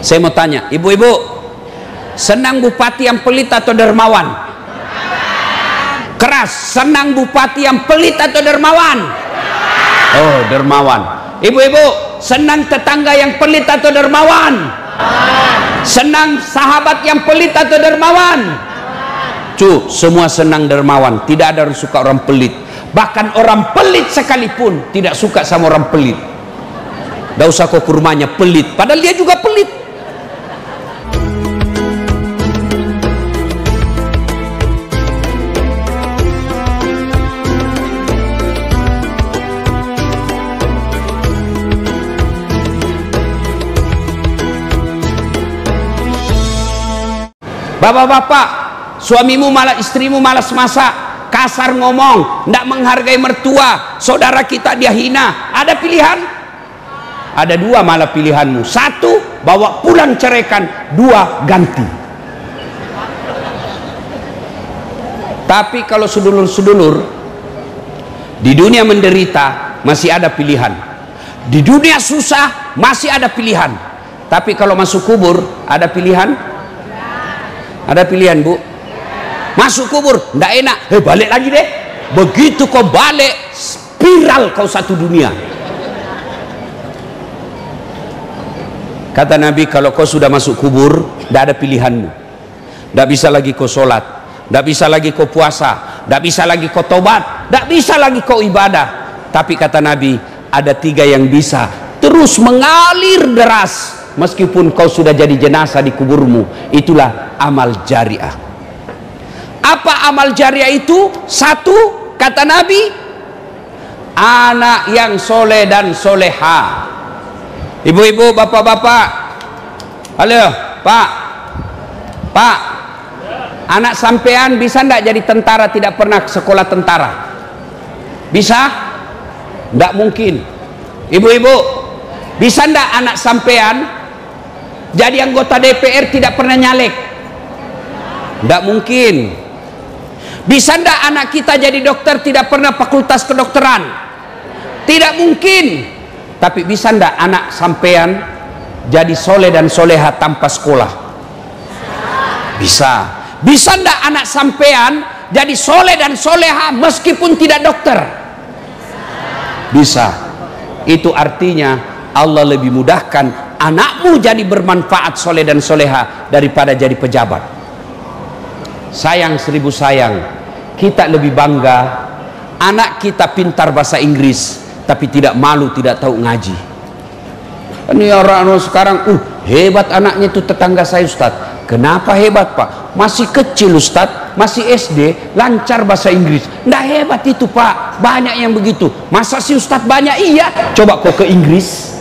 Saya mau tanya, ibu-ibu, senang bupati yang pelit atau dermawan? Keras, senang bupati yang pelit atau dermawan? Oh, dermawan. Ibu-ibu, senang tetangga yang pelit atau dermawan? Senang sahabat yang pelit atau dermawan? Semua senang dermawan. Tidak ada yang suka orang pelit. Bahkan orang pelit sekalipun tidak suka sama orang pelit. Tidak usah kau ke rumahnya pelit, padahal dia juga pelit. Bapak-bapak, suamimu malah istrimu malas masak, kasar ngomong, tidak menghargai mertua, saudara kita dia hina. Ada pilihan? Ada dua malah pilihanmu. Satu, bawa pulang ceraikan. Dua, ganti. Tapi kalau sedulur-sedulur di dunia menderita masih ada pilihan, di dunia susah masih ada pilihan. Tapi kalau masuk kubur ada pilihan? Ada pilihan, Bu? Masuk kubur ndak enak, balik lagi deh. Begitu kau balik, spiral kau satu dunia. Kata Nabi, kalau kau sudah masuk kubur ndak ada pilihanmu. Ndak bisa lagi kau sholat, ndak bisa lagi kau puasa, ndak bisa lagi kau tobat, ndak bisa lagi kau ibadah. Tapi kata Nabi, ada tiga yang bisa terus mengalir deras meskipun kau sudah jadi jenazah di kuburmu. Itulah amal jariah. Apa amal jariah itu? Satu, kata Nabi, anak yang soleh dan soleha. Ibu-ibu, bapak-bapak, halo pak, anak sampean bisa ndak jadi tentara tidak pernah sekolah tentara? Bisa? Ndak mungkin. Ibu-ibu, bisa ndak anak sampean jadi anggota DPR tidak pernah nyalek? Tidak mungkin. Bisa ndak anak kita jadi dokter tidak pernah fakultas kedokteran? Tidak mungkin. Tapi bisa ndak anak sampean jadi soleh dan soleha tanpa sekolah? Bisa. Bisa ndak anak sampean jadi soleh dan soleha meskipun tidak dokter? Bisa. Itu artinya Allah lebih mudahkan anakmu jadi bermanfaat soleh dan soleha daripada jadi pejabat. Sayang seribu sayang, kita lebih bangga anak kita pintar bahasa Inggris tapi tidak malu, tidak tahu ngaji. Ini orang sekarang hebat anaknya itu tetangga saya Ustaz. Kenapa hebat Pak? Masih kecil Ustaz, masih SD, lancar bahasa Inggris. Nggak hebat itu Pak, banyak yang begitu. Masa sih Ustaz banyak? Iya, coba kau ke Inggris.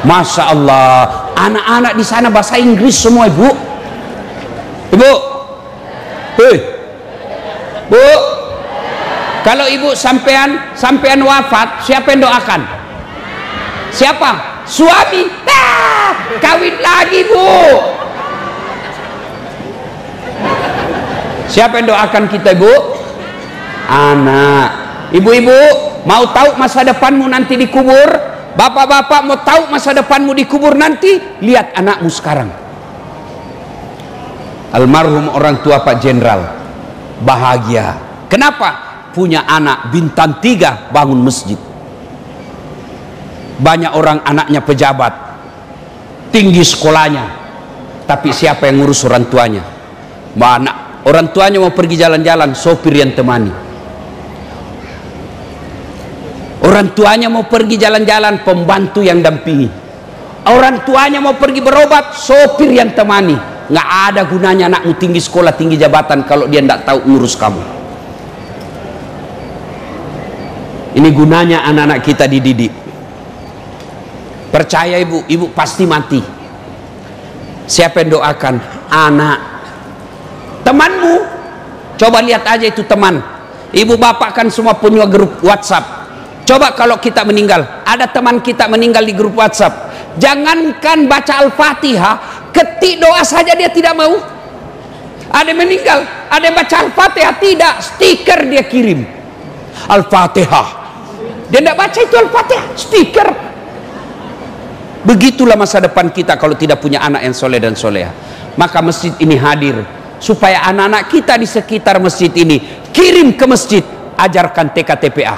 Masya Allah, anak-anak di sana bahasa Inggris semua. Ibu, hei, Bu, kalau ibu sampean wafat, siapa yang doakan? Siapa? Suami. Kawin lagi Bu. Siapa yang doakan kita Bu? Anak. Ibu-ibu mau tahu masa depanmu nanti di kubur? Bapak-bapak mau tahu masa depanmu di kubur nanti? Lihat anakmu sekarang. Almarhum orang tua Pak Jenderal bahagia. Kenapa? Punya anak bintang 3 bangun masjid. Banyak orang anaknya pejabat, tinggi sekolahnya, tapi siapa yang ngurus orang tuanya? Mana orang tuanya mau pergi jalan-jalan, sopir yang temani. Orang tuanya mau pergi jalan-jalan, pembantu yang dampingi. Orang tuanya mau pergi berobat, sopir yang temani. Nggak ada gunanya anakmu tinggi sekolah, tinggi jabatan kalau dia nggak tahu ngurus kamu. Ini gunanya anak-anak kita dididik. Percaya ibu pasti mati. Siapa yang doakan? Anak. Temanmu, coba lihat aja itu teman. Ibu bapak kan semua punya grup WhatsApp. Coba kalau kita meninggal, ada teman kita meninggal di grup WhatsApp, jangankan baca Al-Fatihah, ketik doa saja dia tidak mau. Ada yang meninggal, ada yang baca Al-Fatihah, tidak, stiker dia kirim Al-Fatihah. Dia tidak baca itu Al-Fatihah, stiker. Begitulah masa depan kita kalau tidak punya anak yang soleh dan soleha. Maka masjid ini hadir supaya anak-anak kita di sekitar masjid ini kirim ke masjid, ajarkan TK-TPA.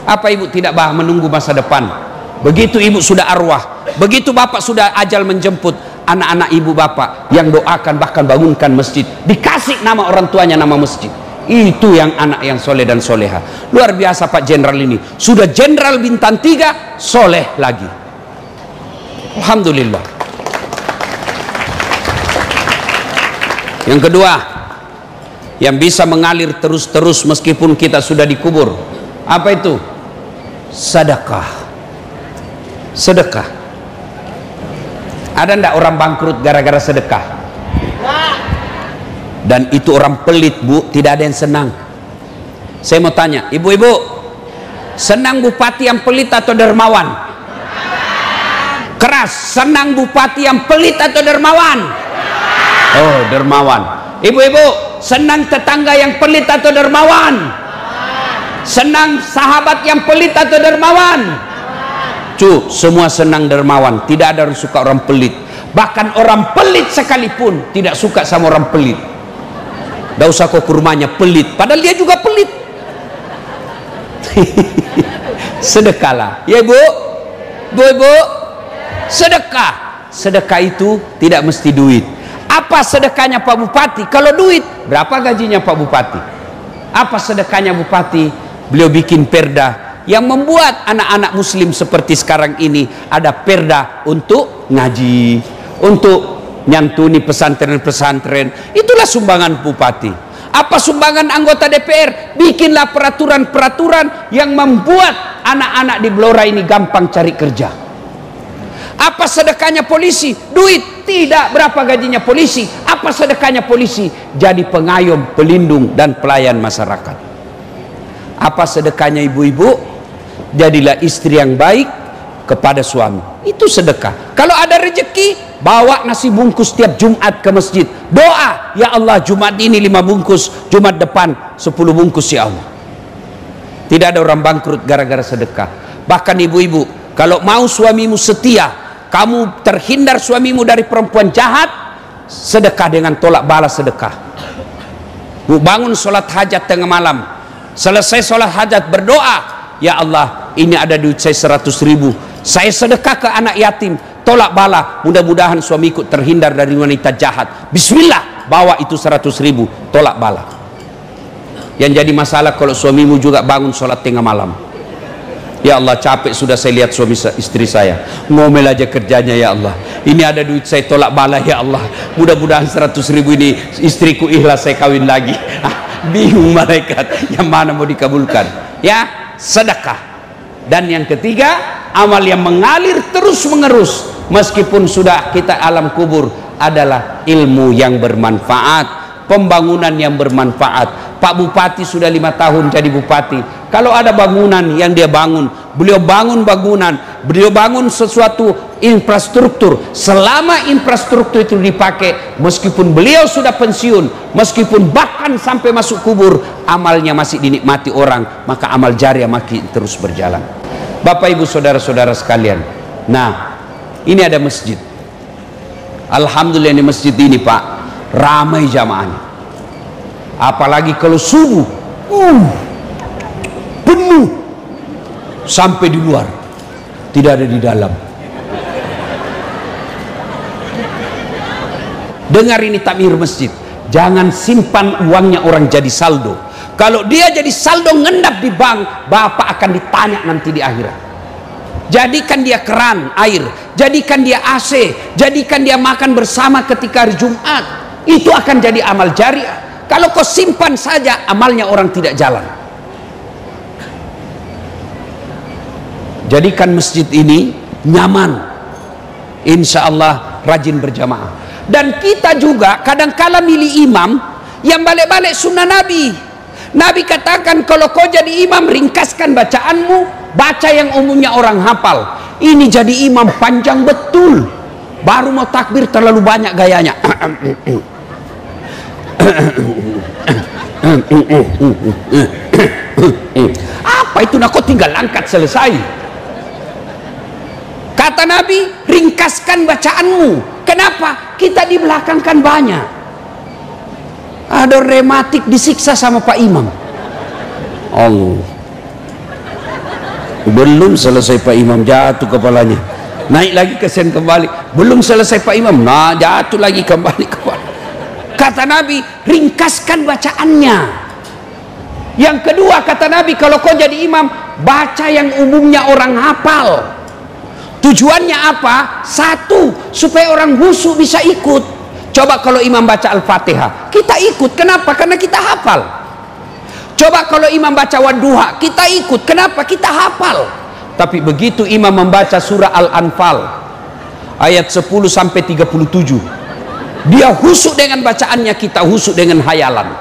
Apa ibu tidak menunggu masa depan? Begitu ibu sudah arwah, begitu bapak sudah ajal menjemput, anak-anak ibu bapak yang doakan bahkan bangunkan masjid, dikasih nama orang tuanya nama masjid. Itu yang anak yang soleh dan soleha. Luar biasa Pak Jenderal ini, sudah Jenderal bintang 3 soleh lagi. Alhamdulillah. Yang kedua, yang bisa mengalir terus-terus meskipun kita sudah dikubur, apa itu? Sedekah. Sedekah. Ada ndak orang bangkrut gara-gara sedekah? Dan itu orang pelit, Bu, tidak ada yang senang. Saya mau tanya, ibu-ibu, senang bupati yang pelit atau dermawan? Keras, senang bupati yang pelit atau dermawan? Oh, dermawan. Ibu-ibu, senang tetangga yang pelit atau dermawan? Senang sahabat yang pelit atau dermawan? Semua senang dermawan. Tidak ada yang suka orang pelit. Bahkan orang pelit sekalipun tidak suka sama orang pelit. Tidak usah kau ke rumahnya pelit, padahal dia juga pelit. Sedekahlah, ya bu, bu, sedekah. Sedekah itu tidak mesti duit. Apa sedekahnya Pak Bupati? Kalau duit, berapa gajinya Pak Bupati? Apa sedekahnya Bupati? Beliau bikin perda yang membuat anak-anak muslim seperti sekarang ini ada perda untuk ngaji, untuk nyantuni pesantren-pesantren. Itulah sumbangan Bupati. Apa sumbangan anggota DPR? Bikinlah peraturan-peraturan yang membuat anak-anak di Blora ini gampang cari kerja. Apa sedekahnya polisi? Duit. Tidak. Berapa gajinya polisi? Apa sedekahnya polisi? Jadi pengayom, pelindung dan pelayan masyarakat. Apa sedekahnya ibu-ibu? Jadilah istri yang baik kepada suami. Itu sedekah. Kalau ada rezeki, bawa nasi bungkus tiap Jumat ke masjid. Doa, ya Allah, Jumat ini 5 bungkus, Jumat depan 10 bungkus ya Allah. Tidak ada orang bangkrut gara-gara sedekah. Bahkan ibu-ibu, kalau mau suamimu setia, kamu terhindar suamimu dari perempuan jahat, sedekah dengan tolak balas sedekah. Bu, bangun sholat hajat tengah malam, selesai sholat hajat berdoa, ya Allah, ini ada duit saya 100.000, saya sedekah ke anak yatim, tolak bala, mudah-mudahan suamiku terhindar dari wanita jahat. Bismillah, bawa itu 100.000, tolak bala. Yang jadi masalah kalau suamimu juga bangun sholat tengah malam, ya Allah, capek sudah saya lihat suami istri saya, ngomel aja kerjanya, ya Allah, ini ada duit saya tolak bala, ya Allah, mudah-mudahan 100.000 ini istriku ikhlas saya kawin lagi. Bingung malaikat, yang mana mau dikabulkan? Ya, sedekah. Dan yang ketiga, amal yang mengalir terus menerus meskipun sudah kita alam kubur adalah ilmu yang bermanfaat, pembangunan yang bermanfaat. Pak Bupati sudah 5 tahun jadi bupati. Kalau ada bangunan yang dia bangun, beliau bangun bangunan, beliau bangun sesuatu infrastruktur. Selama infrastruktur itu dipakai, meskipun beliau sudah pensiun, meskipun bahkan sampai masuk kubur, amalnya masih dinikmati orang, maka amal jariah makin terus berjalan. Bapak ibu saudara-saudara sekalian, nah ini ada masjid. Alhamdulillah ini masjid ini Pak, ramai jamaahnya. Apalagi kalau subuh, penuh sampai di luar, tidak ada di dalam. Dengar ini takmir masjid, jangan simpan uangnya orang jadi saldo. Kalau dia jadi saldo ngendap di bank, bapak akan ditanya nanti di akhirat. Jadikan dia keran air, jadikan dia AC, jadikan dia makan bersama ketika hari Jumat. Itu akan jadi amal jariah. Kalau kau simpan saja, amalnya orang tidak jalan. Jadikan masjid ini nyaman, insya Allah rajin berjamaah. Dan kita juga kadang-kala milih imam yang balik-balik sunnah Nabi. Nabi katakan, kalau kau jadi imam, ringkaskan bacaanmu, baca yang umumnya orang hafal. Ini jadi imam panjang betul, baru mau takbir terlalu banyak gayanya. Apa itu? Nak kau tinggal angkat selesai. Kata Nabi, ringkaskan bacaanmu. Kenapa? Kita di belakang kan banyak. Ada rematik disiksa sama Pak Imam. Allah. Belum selesai Pak Imam, jatuh kepalanya. Naik lagi kesen kembali. Belum selesai Pak Imam, nah jatuh lagi kembali kepala. Kata Nabi, ringkaskan bacaannya. Yang kedua kata Nabi, kalau kau jadi imam, baca yang umumnya orang hafal. Tujuannya apa? Satu, supaya orang khusyuk bisa ikut. Coba kalau imam baca Al-Fatihah, kita ikut. Kenapa? Karena kita hafal. Coba kalau imam baca Wadduha, kita ikut. Kenapa? Kita hafal. Tapi begitu imam membaca surah Al-Anfal ayat 10 sampai 37, dia khusyuk dengan bacaannya, kita khusyuk dengan hayalan.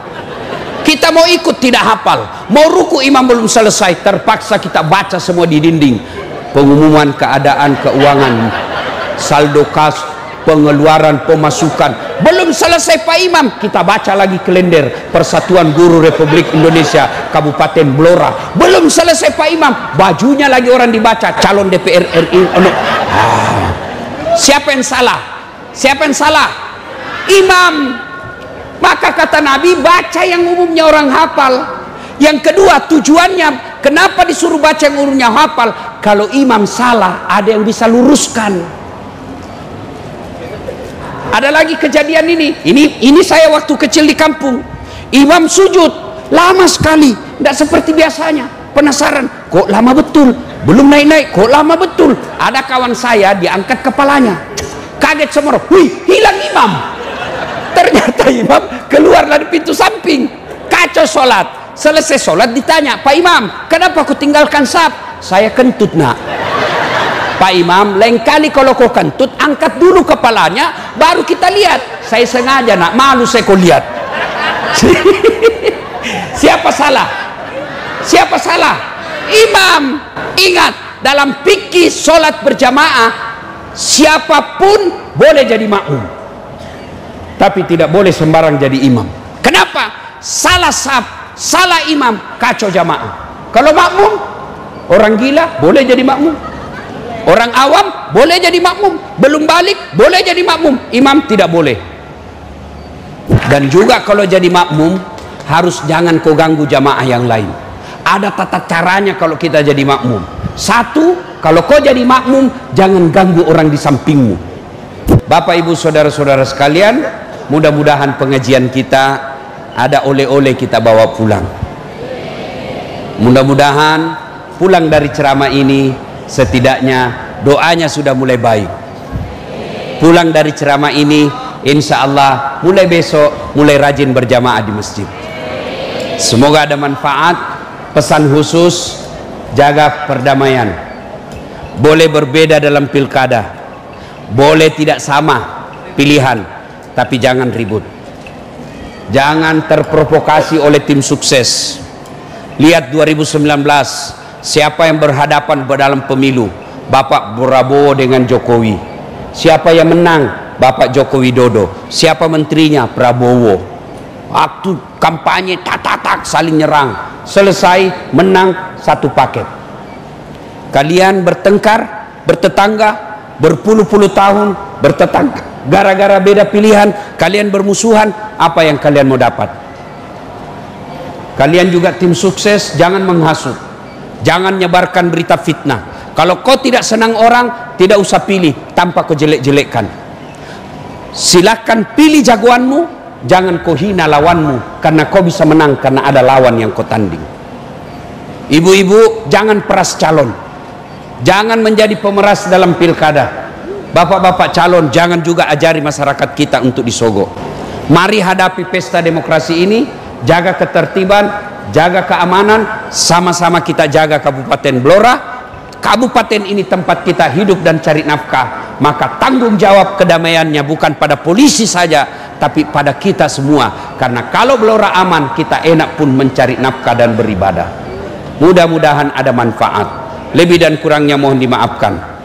Kita mau ikut tidak hafal, mau ruku imam belum selesai, terpaksa kita baca semua di dinding. Pengumuman keadaan keuangan, saldo kas, pengeluaran, pemasukan, belum selesai Pak Imam, kita baca lagi kalender Persatuan Guru Republik Indonesia Kabupaten Blora, belum selesai Pak Imam, bajunya lagi orang dibaca, calon DPR RI. Siapa yang salah? Siapa yang salah? Imam. Maka kata Nabi, baca yang umumnya orang hafal. Yang kedua, tujuannya kenapa disuruh baca yang umumnya hafal? Kalau imam salah, ada yang bisa luruskan. Ada lagi kejadian ini saya waktu kecil di kampung. Imam sujud lama sekali, tidak seperti biasanya. Penasaran, kok lama betul? Belum naik-naik, kok lama betul? Ada kawan saya diangkat kepalanya, kaget semua, wih, hilang imam. Ternyata imam keluar dari pintu samping. Kacau sholat. Selesai sholat ditanya, Pak Imam, kenapa kau tinggalkan saf? Saya kentut nak. Pak Imam, lain kali kalau kau kentut, angkat dulu kepalanya, baru kita lihat. Saya sengaja nak, malu saya kau lihat. Siapa salah? Siapa salah? Imam. Ingat, dalam fikih sholat berjamaah, siapapun boleh jadi makmum, tapi tidak boleh sembarang jadi imam. Kenapa? Salah saf, salah imam, kacau jamaah. Kalau makmum, orang gila boleh jadi makmum, orang awam boleh jadi makmum, belum balik boleh jadi makmum, imam tidak boleh. Dan juga kalau jadi makmum, harus jangan kau ganggu jamaah yang lain. Ada tata caranya kalau kita jadi makmum. Satu, kalau kau jadi makmum, jangan ganggu orang di sampingmu. Bapak ibu saudara-saudara sekalian, mudah-mudahan pengajian kita ada oleh-oleh kita bawa pulang. Mudah-mudahan pulang dari ceramah ini setidaknya doanya sudah mulai baik. Pulang dari ceramah ini insya Allah mulai besok mulai rajin berjamaah di masjid. Semoga ada manfaat. Pesan khusus, jaga perdamaian. Boleh berbeda dalam pilkada, boleh tidak sama pilihan, tapi jangan ribut. Jangan terprovokasi oleh tim sukses. Lihat 2019, siapa yang berhadapan dalam pemilu? Bapak Prabowo dengan Jokowi. Siapa yang menang? Bapak Joko Widodo. Siapa menterinya? Prabowo. Waktu kampanye tak saling nyerang. Selesai menang satu paket. Kalian bertengkar, bertetangga, berpuluh-puluh tahun bertetangga. Gara-gara beda pilihan, kalian bermusuhan. Apa yang kalian mau dapat? Kalian juga tim sukses, jangan menghasut, jangan nyebarkan berita fitnah. Kalau kau tidak senang orang, tidak usah pilih tanpa kau jelek-jelekkan. Silakan pilih jagoanmu, jangan kau hina lawanmu, karena kau bisa menang karena ada lawan yang kau tanding. Ibu-ibu, jangan peras calon, jangan menjadi pemeras dalam pilkada. Bapak-bapak calon, jangan juga ajari masyarakat kita untuk disogok. Mari hadapi pesta demokrasi ini, jaga ketertiban, jaga keamanan, sama-sama kita jaga Kabupaten Blora. Kabupaten ini tempat kita hidup dan cari nafkah, maka tanggung jawab kedamaiannya bukan pada polisi saja, tapi pada kita semua. Karena kalau Blora aman, kita enak pun mencari nafkah dan beribadah. Mudah-mudahan ada manfaat. Lebih dan kurangnya mohon dimaafkan.